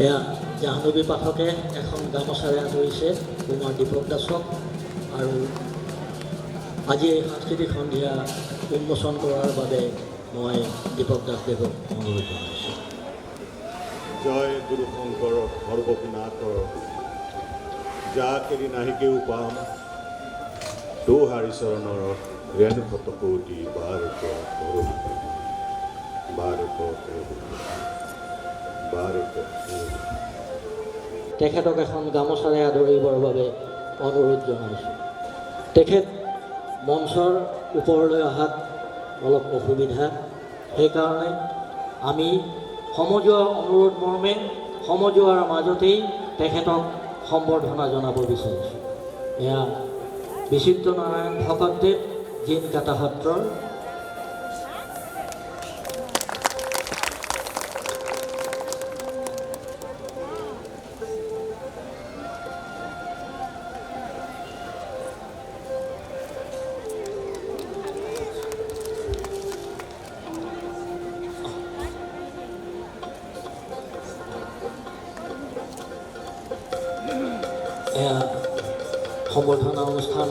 এয়া জাহ্নৱী পাঠকে এখন গামোচাৰে আদৰিছে কুমাৰ দীপক দাসক আৰু আজি এই সাংস্কৃতিক সন্ধিয়া উন্মোচন কৰাৰ বাবে মই দীপক দাসদেৱক অনুৰোধ জনাইছোঁ। জয় গুৰু শংকৰ সৰ্বগুণাকৰ যাক এৰি নাহি কেও পাম তো হাৰিচৰণৰ ৰেণু শতকোটি বাৰক তেখেতক এখন গামোচাৰে আদৰিবৰ বাবে অনুৰোধ জনাইছোঁ। তেখেত মঞ্চৰ ওপৰলৈ অহাত অলপ অসুবিধা, সেইকাৰণে আমি সমজুৱাৰ অনুৰোধ মৰ্মে সমজুৱাৰ মাজতেই তেখেতক সম্বৰ্ধনা জনাব বিচাৰিছোঁ। এয়া বিচিত্ৰ নাৰায়ণ ভকতদেৱ জিনকাটা সত্ৰৰ সম্বৰ্ধনা অনুষ্ঠান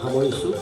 সামৰিছোঁ।